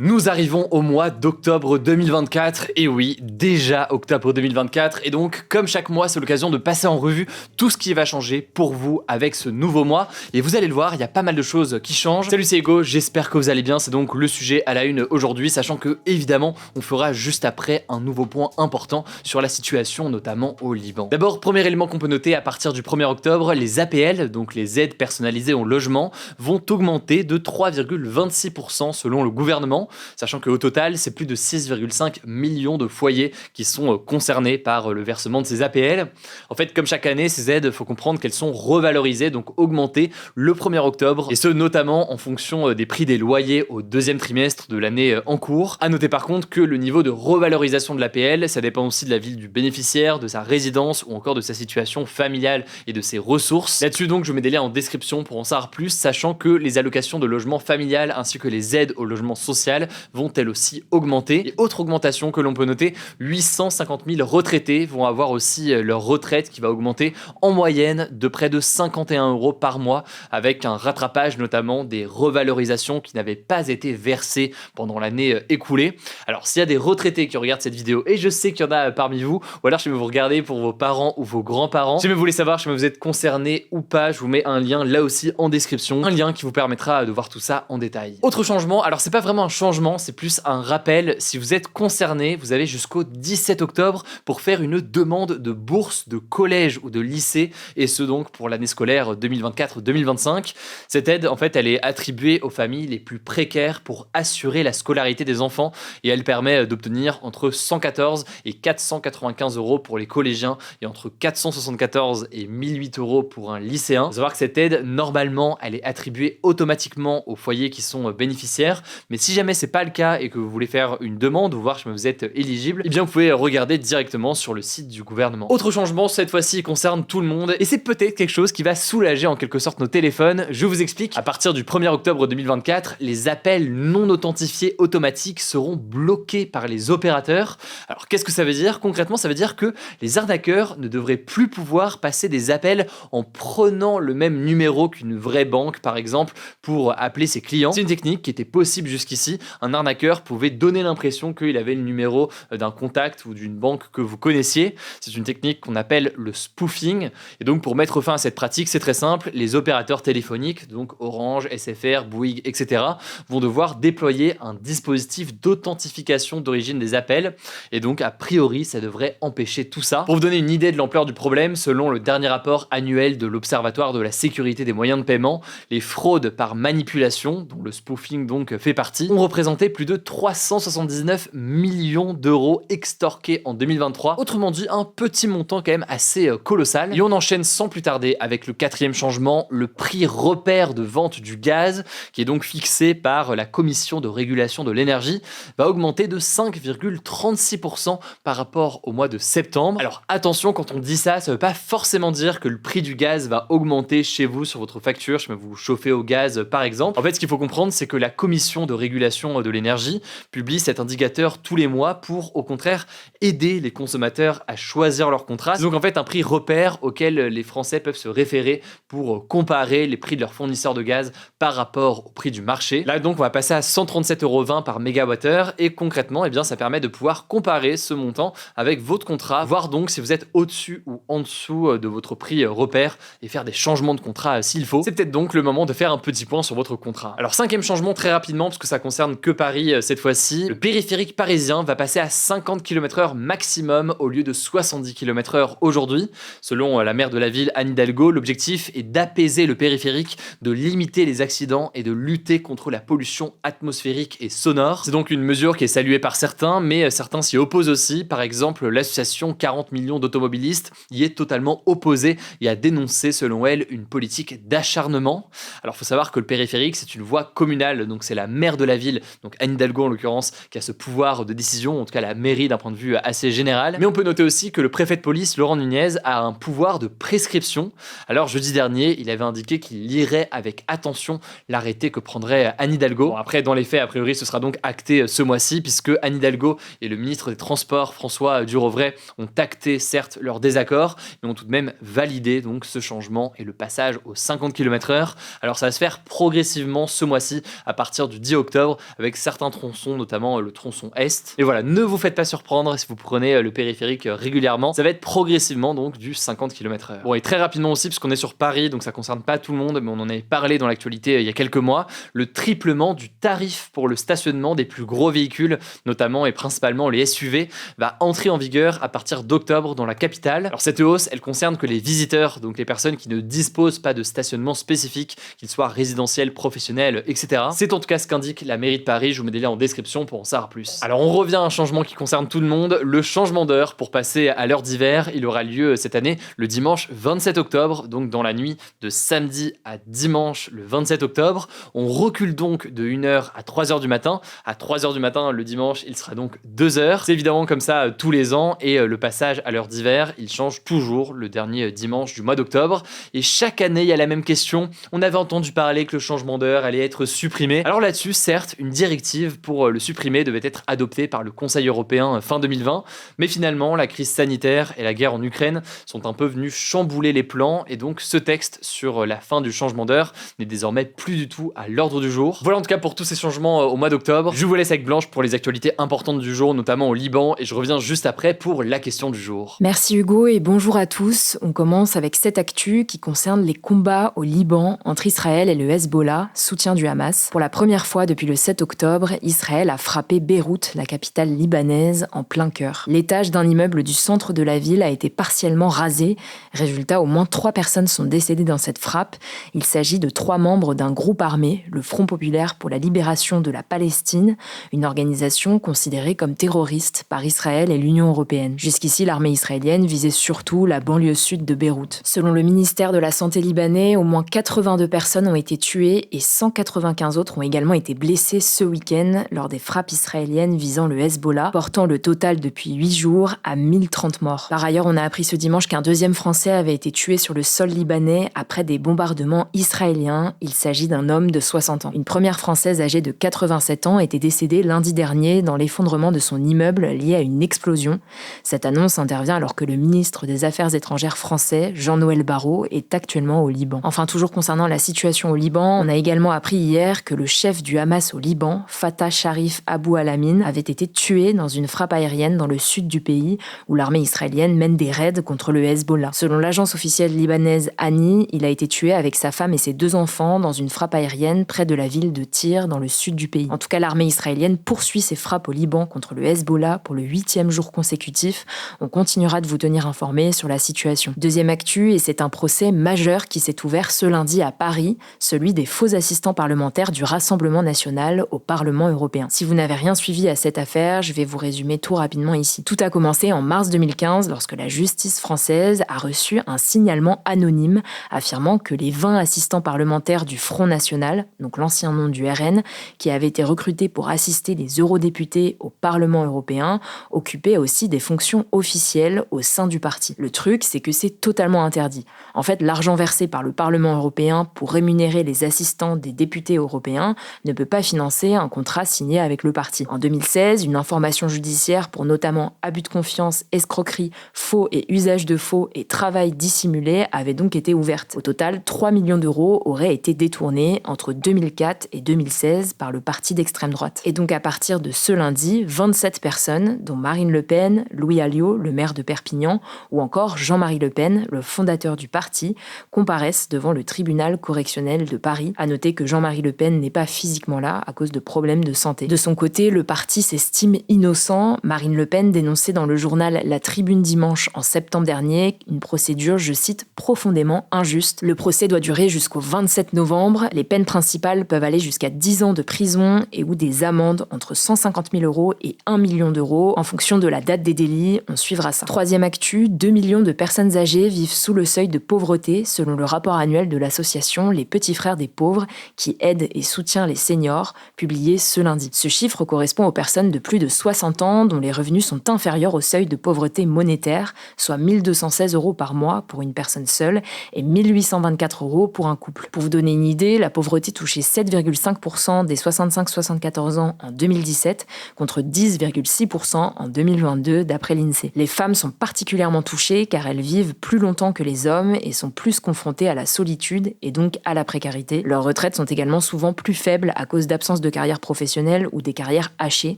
Nous arrivons au mois d'octobre 2024, et oui, déjà octobre 2024, et donc comme chaque mois c'est l'occasion de passer en revue tout ce qui va changer pour vous avec ce nouveau mois, et vous allez le voir, il y a pas mal de choses qui changent. Salut, c'est Hugo, j'espère que vous allez bien, c'est donc le sujet à la une aujourd'hui, sachant que évidemment on fera juste après un nouveau point important sur la situation notamment au Liban. D'abord, premier élément qu'on peut noter, à partir du 1er octobre, les APL, donc les aides personnalisées au logement, vont augmenter de 3,26% selon le gouvernement, sachant qu'au total, c'est plus de 6,5 millions de foyers qui sont concernés par le versement de ces APL. En fait, comme chaque année, ces aides, il faut comprendre qu'elles sont revalorisées, donc augmentées le 1er octobre, et ce notamment en fonction des prix des loyers au deuxième trimestre de l'année en cours. À noter par contre que le niveau de revalorisation de l'APL, ça dépend aussi de la ville du bénéficiaire, de sa résidence ou encore de sa situation familiale et de ses ressources. Là-dessus donc, je mets des liens en description pour en savoir plus, sachant que les allocations de logement familial ainsi que les aides au logement social vont elles aussi augmenter. Et autre augmentation que l'on peut noter, 850 000 retraités vont avoir aussi leur retraite qui va augmenter en moyenne de près de 51 € par mois, avec un rattrapage notamment des revalorisations qui n'avaient pas été versées pendant l'année écoulée. Alors s'il y a des retraités qui regardent cette vidéo, et je sais qu'il y en a parmi vous, ou alors si vous regardez pour vos parents ou vos grands-parents, si vous voulez savoir si vous êtes concerné ou pas, je vous mets un lien là aussi en description, un lien qui vous permettra de voir tout ça en détail. Autre changement, alors c'est pas vraiment un changement, c'est plus un rappel. Si vous êtes concerné, vous avez jusqu'au 17 octobre pour faire une demande de bourse de collège ou de lycée, et ce donc pour l'année scolaire 2024-2025. Cette aide, en fait, elle est attribuée aux familles les plus précaires pour assurer la scolarité des enfants, et elle permet d'obtenir entre 114 et 495 € pour les collégiens, et entre 474 et 1008 € pour un lycéen. Il faut savoir que cette aide, normalement, elle est attribuée automatiquement aux foyers qui sont bénéficiaires, mais si jamais c'est pas le cas et que vous voulez faire une demande ou voir si vous êtes éligible, eh bien vous pouvez regarder directement sur le site du gouvernement. Autre changement, cette fois-ci concerne tout le monde, et c'est peut-être quelque chose qui va soulager en quelque sorte nos téléphones. Je vous explique. À partir du 1er octobre 2024, les appels non authentifiés automatiques seront bloqués par les opérateurs. Alors qu'est-ce que ça veut dire? Concrètement, ça veut dire que les arnaqueurs ne devraient plus pouvoir passer des appels en prenant le même numéro qu'une vraie banque, par exemple, pour appeler ses clients. C'est une technique qui était possible jusqu'ici. Un arnaqueur pouvait donner l'impression qu'il avait le numéro d'un contact ou d'une banque que vous connaissiez. C'est une technique qu'on appelle le spoofing. Et donc pour mettre fin à cette pratique, c'est très simple. Les opérateurs téléphoniques, donc Orange, SFR, Bouygues, etc., vont devoir déployer un dispositif d'authentification d'origine des appels. Et donc a priori, ça devrait empêcher tout ça. Pour vous donner une idée de l'ampleur du problème, selon le dernier rapport annuel de l'Observatoire de la sécurité des moyens de paiement, les fraudes par manipulation, dont le spoofing donc fait partie, ont représenté plus de 379 millions d'euros extorqués en 2023. Autrement dit, un petit montant quand même assez colossal. Et on enchaîne sans plus tarder avec le quatrième changement, le prix repère de vente du gaz, qui est donc fixé par la Commission de régulation de l'énergie, va augmenter de 5,36% par rapport au mois de septembre. Alors attention, quand on dit ça, ça veut pas forcément dire que le prix du gaz va augmenter chez vous sur votre facture, si vous chauffez au gaz par exemple. En fait, ce qu'il faut comprendre, c'est que la Commission de régulation de l'énergie publie cet indicateur tous les mois pour, au contraire, aider les consommateurs à choisir leur contrat. C'est donc en fait un prix repère auquel les Français peuvent se référer pour comparer les prix de leurs fournisseurs de gaz par rapport au prix du marché. Là donc on va passer à 137,20 € par mégawattheure, et concrètement, eh bien, ça permet de pouvoir comparer ce montant avec votre contrat, voir donc si vous êtes au-dessus ou en dessous de votre prix repère et faire des changements de contrat s'il faut. C'est peut-être donc le moment de faire un petit point sur votre contrat. Alors cinquième changement très rapidement, parce que ça concerne que Paris cette fois-ci, le périphérique parisien va passer à 50 km/h maximum au lieu de 70 km/h aujourd'hui. Selon la maire de la ville, Anne Hidalgo, l'objectif est d'apaiser le périphérique, de limiter les accidents et de lutter contre la pollution atmosphérique et sonore. C'est donc une mesure qui est saluée par certains, mais certains s'y opposent aussi. Par exemple, l'association 40 millions d'automobilistes y est totalement opposée et a dénoncé, selon elle, une politique d'acharnement. Alors il faut savoir que le périphérique, c'est une voie communale, donc c'est la maire de la ville, donc Anne Hidalgo en l'occurrence, qui a ce pouvoir de décision, en tout cas la mairie d'un point de vue assez général. Mais on peut noter aussi que le préfet de police, Laurent Nunez, a un pouvoir de prescription. Alors jeudi dernier, il avait indiqué qu'il lirait avec attention l'arrêté que prendrait Anne Hidalgo. Bon, après, dans les faits, a priori, ce sera donc acté ce mois-ci, puisque Anne Hidalgo et le ministre des Transports, François Durovray, ont acté certes leur désaccord, mais ont tout de même validé donc ce changement et le passage aux 50 km/h. Alors ça va se faire progressivement ce mois-ci, à partir du 10 octobre, avec certains tronçons, notamment le tronçon Est. Et voilà, ne vous faites pas surprendre si vous prenez le périphérique régulièrement, ça va être progressivement donc du 50 km/h. Bon, et très rapidement aussi, puisqu'on est sur Paris, donc ça concerne pas tout le monde, mais on en avait parlé dans l'actualité il y a quelques mois, le triplement du tarif pour le stationnement des plus gros véhicules, notamment et principalement les SUV, va entrer en vigueur à partir d'octobre dans la capitale. Alors cette hausse, elle concerne que les visiteurs, donc les personnes qui ne disposent pas de stationnement spécifique, qu'ils soient résidentiels, professionnels, etc. C'est en tout cas ce qu'indique la mairie de Paris, je vous mets des liens en description pour en savoir plus. Alors on revient à un changement qui concerne tout le monde, le changement d'heure pour passer à l'heure d'hiver, il aura lieu cette année le dimanche 27 octobre, donc dans la nuit de samedi à dimanche le 27 octobre. On recule donc de 1h à 3h du matin. À 3h du matin le dimanche, il sera donc 2h. C'est évidemment comme ça tous les ans et le passage à l'heure d'hiver, il change toujours le dernier dimanche du mois d'octobre. Et chaque année, il y a la même question. On avait entendu parler que le changement d'heure allait être supprimé. Alors là-dessus, certes, une directive pour le supprimer devait être adoptée par le Conseil européen fin 2020, mais finalement, la crise sanitaire et la guerre en Ukraine sont un peu venus chambouler les plans et donc ce texte sur la fin du changement d'heure n'est désormais plus du tout à l'ordre du jour. Voilà en tout cas pour tous ces changements au mois d'octobre. Je vous laisse avec Blanche pour les actualités importantes du jour, notamment au Liban, et je reviens juste après pour la question du jour. Merci Hugo et bonjour à tous. On commence avec cette actu qui concerne les combats au Liban entre Israël et le Hezbollah, soutien du Hamas. Pour la première fois depuis le 7 octobre, Israël a frappé Beyrouth, la capitale libanaise, en plein cœur. L'étage d'un immeuble du centre de la ville a été partiellement rasé. Résultat, au moins 3 personnes sont décédées dans cette frappe. Il s'agit de 3 membres d'un groupe armé, le Front populaire pour la libération de la Palestine, une organisation considérée comme terroriste par Israël et l'Union européenne. Jusqu'ici, l'armée israélienne visait surtout la banlieue sud de Beyrouth. Selon le ministère de la Santé libanais, au moins 82 personnes ont été tuées et 195 autres ont également été blessées ce week-end lors des frappes israéliennes visant le Hezbollah, portant le total depuis 8 jours à 1030 morts. Par ailleurs, on a appris ce dimanche qu'un deuxième Français avait été tué sur le sol libanais après des bombardements israéliens. Il s'agit d'un homme de 60 ans. Une première Française âgée de 87 ans était décédée lundi dernier dans l'effondrement de son immeuble lié à une explosion. Cette annonce intervient alors que le ministre des Affaires étrangères français, Jean-Noël Barrot, est actuellement au Liban. Enfin, toujours concernant la situation au Liban, on a également appris hier que le chef du Hamas au Liban, Fatah Sharif Abu Al-Amin, avait été tué dans une frappe aérienne dans le sud du pays, où l'armée israélienne mène des raids contre le Hezbollah. Selon l'agence officielle libanaise Ani, il a été tué avec sa femme et ses 2 enfants dans une frappe aérienne près de la ville de Tyr, dans le sud du pays. En tout cas, l'armée israélienne poursuit ses frappes au Liban contre le Hezbollah pour le 8e jour consécutif. On continuera de vous tenir informés sur la situation. Deuxième actu, et c'est un procès majeur qui s'est ouvert ce lundi à Paris, celui des faux assistants parlementaires du Rassemblement national au Parlement européen. Si vous n'avez rien suivi à cette affaire, je vais vous résumer tout rapidement ici. Tout a commencé en mars 2015 lorsque la justice française a reçu un signalement anonyme affirmant que les 20 assistants parlementaires du Front National, donc l'ancien nom du RN, qui avaient été recrutés pour assister les eurodéputés au Parlement européen, occupaient aussi des fonctions officielles au sein du parti. Le truc, c'est que c'est totalement interdit. En fait, l'argent versé par le Parlement européen pour rémunérer les assistants des députés européens ne peut pas financer un contrat signé avec le parti. En 2016, une information judiciaire pour notamment abus de confiance, escroquerie, faux et usage de faux et travail dissimulé avait donc été ouverte. Au total, 3 millions d'euros auraient été détournés entre 2004 et 2016 par le parti d'extrême droite. Et donc à partir de ce lundi, 27 personnes, dont Marine Le Pen, Louis Alliot, le maire de Perpignan, ou encore Jean-Marie Le Pen, le fondateur du parti, comparaissent devant le tribunal correctionnel de Paris. À noter que Jean-Marie Le Pen n'est pas physiquement là à cause de problèmes de santé. De son côté, le parti s'estime innocent. Marine Le Pen dénonçait dans le journal La Tribune dimanche en septembre dernier une procédure, je cite, profondément injuste. Le procès doit durer jusqu'au 27 novembre. Les peines principales peuvent aller jusqu'à 10 ans de prison et ou des amendes entre 150 000 euros et 1 million d'euros. En fonction de la date des délits, on suivra ça. Troisième actu, 2 millions de personnes âgées vivent sous le seuil de pauvreté selon le rapport annuel de l'association Les Petits Frères des Pauvres qui aide et soutient les seniors, publié ce lundi. Ce chiffre correspond aux personnes de plus de 60 ans dont les revenus sont inférieurs au seuil de pauvreté monétaire, soit 1 216 euros par mois pour une personne seule et 1 824 euros pour un couple. Pour vous donner une idée, la pauvreté touchait 7,5% des 65-74 ans en 2017 contre 10,6% en 2022 d'après l'INSEE. Les femmes sont particulièrement touchées car elles vivent plus longtemps que les hommes et sont plus confrontées à la solitude et donc à la précarité. Leurs retraites sont également souvent plus faibles à cause d'absence de de carrière professionnelle ou des carrières hachées.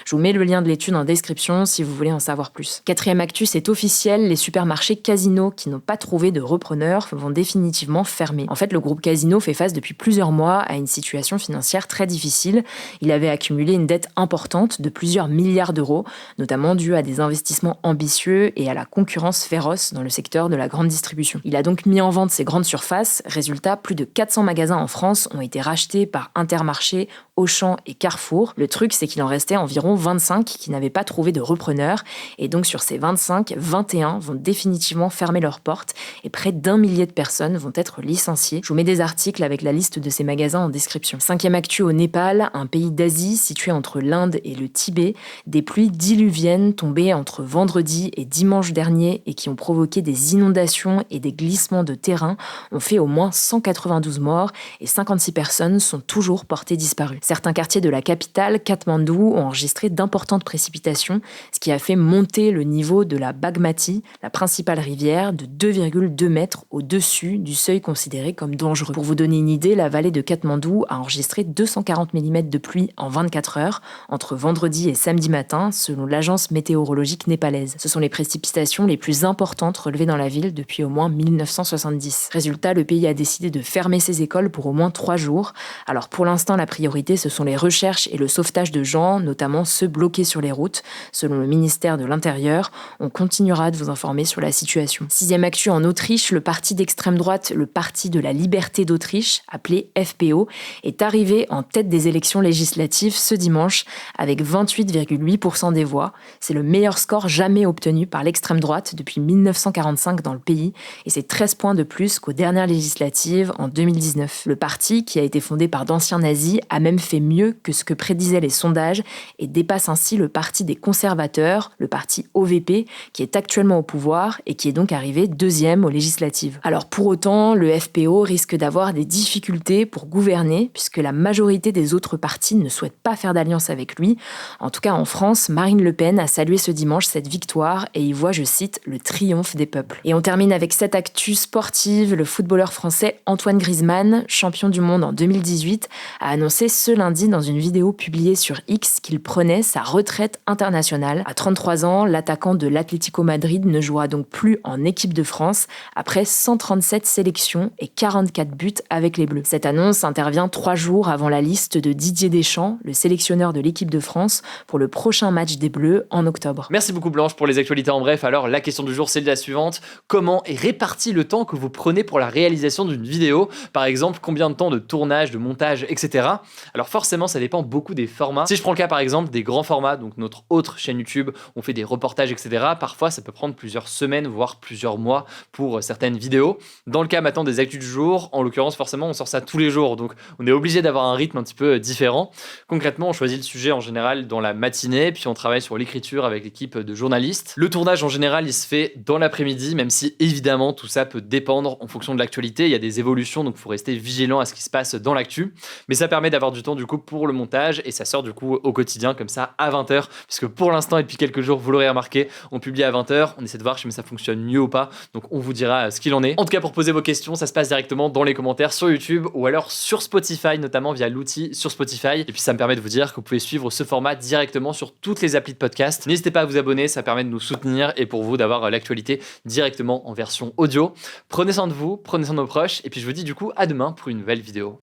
Je vous mets le lien de l'étude en description si vous voulez en savoir plus. Quatrième actu, c'est officiel, les supermarchés Casino qui n'ont pas trouvé de repreneurs vont définitivement fermer. En fait, le groupe Casino fait face depuis plusieurs mois à une situation financière très difficile. Il avait accumulé une dette importante de plusieurs milliards d'euros, notamment due à des investissements ambitieux et à la concurrence féroce dans le secteur de la grande distribution. Il a donc mis en vente ses grandes surfaces. Résultat, plus de 400 magasins en France ont été rachetés par Intermarché, Auchan et Carrefour. Le truc, c'est qu'il en restait environ 25 qui n'avaient pas trouvé de repreneurs. Et donc sur ces 25, 21 vont définitivement fermer leurs portes et près d'1 millier de personnes vont être licenciées. Je vous mets des articles avec la liste de ces magasins en description. Cinquième actu au Népal, un pays d'Asie situé entre l'Inde et le Tibet. Des pluies diluviennes tombées entre vendredi et dimanche dernier et qui ont provoqué des inondations et des glissements de terrain ont fait au moins 192 morts et 56 personnes sont toujours portées disparues. Certains quartiers de la capitale, Katmandou, ont enregistré d'importantes précipitations, ce qui a fait monter le niveau de la Bagmati, la principale rivière, de 2,2 mètres au-dessus du seuil considéré comme dangereux. Pour vous donner une idée, la vallée de Katmandou a enregistré 240 mm de pluie en 24 heures entre vendredi et samedi matin, selon l'agence météorologique népalaise. Ce sont les précipitations les plus importantes relevées dans la ville depuis au moins 1970. Résultat, le pays a décidé de fermer ses écoles pour au moins 3 jours. Alors pour l'instant, la priorité, ce sont les recherches et le sauvetage de gens, notamment ceux bloqués sur les routes. Selon le ministère de l'Intérieur, on continuera de vous informer sur la situation. Sixième actu en Autriche, le parti d'extrême droite, le Parti de la Liberté d'Autriche, appelé FPO, est arrivé en tête des élections législatives ce dimanche avec 28,8% des voix. C'est le meilleur score jamais obtenu par l'extrême droite depuis 1945 dans le pays et c'est 13 points de plus qu'aux dernières législatives en 2019. Le parti, qui a été fondé par d'anciens nazis, a même fait mieux que ce que prédisaient les sondages et dépasse ainsi le parti des conservateurs, le parti OVP, qui est actuellement au pouvoir et qui est donc arrivé deuxième aux législatives. Alors pour autant, le FPO risque d'avoir des difficultés pour gouverner puisque la majorité des autres partis ne souhaitent pas faire d'alliance avec lui. En tout cas en France, Marine Le Pen a salué ce dimanche cette victoire et y voit, je cite, le triomphe des peuples. Et on termine avec cette actu sportive. Le footballeur français Antoine Griezmann, champion du monde en 2018, a annoncé ce lundi dans une vidéo publiée sur X qu'il prenait sa retraite internationale. À 33 ans, l'attaquant de l'Atlético Madrid ne jouera donc plus en équipe de France après 137 sélections et 44 buts avec les Bleus. Cette annonce intervient 3 jours avant la liste de Didier Deschamps, le sélectionneur de l'équipe de France, pour le prochain match des Bleus en octobre. Merci beaucoup Blanche pour les actualités en bref. Alors la question du jour c'est la suivante. Comment est réparti le temps que vous prenez pour la réalisation d'une vidéo? Par exemple, combien de temps de tournage, de montage, etc. Alors forcément ça dépend beaucoup des formats. Si je prends le cas par exemple des grands formats, donc notre autre chaîne YouTube, on fait des reportages, etc. Parfois ça peut prendre plusieurs semaines, voire plusieurs mois pour certaines vidéos. Dans le cas maintenant des actus du jour, en l'occurrence forcément on sort ça tous les jours, donc on est obligé d'avoir un rythme un petit peu différent. Concrètement, on choisit le sujet en général dans la matinée, puis on travaille sur l'écriture avec l'équipe de journalistes. Le tournage en général il se fait dans l'après-midi, même si évidemment tout ça peut dépendre en fonction de l'actualité. Il y a des évolutions, donc il faut rester vigilant à ce qui se passe dans l'actu. Mais ça permet d'avoir du temps du coup pour le montage et ça sort du coup au quotidien comme ça à 20h, puisque pour l'instant et depuis quelques jours, vous l'aurez remarqué, on publie à 20h. On essaie de voir si ça fonctionne mieux ou pas, donc on vous dira ce qu'il en est. En tout cas, pour poser vos questions, ça se passe directement dans les commentaires sur YouTube ou alors sur Spotify, notamment via l'outil sur Spotify. Et puis ça me permet de vous dire que vous pouvez suivre ce format directement sur toutes les applis de podcast. N'hésitez pas à vous abonner, ça permet de nous soutenir et pour vous d'avoir l'actualité directement en version audio. Prenez soin de vous, prenez soin de nos proches et puis je vous dis du coup à demain pour une nouvelle vidéo.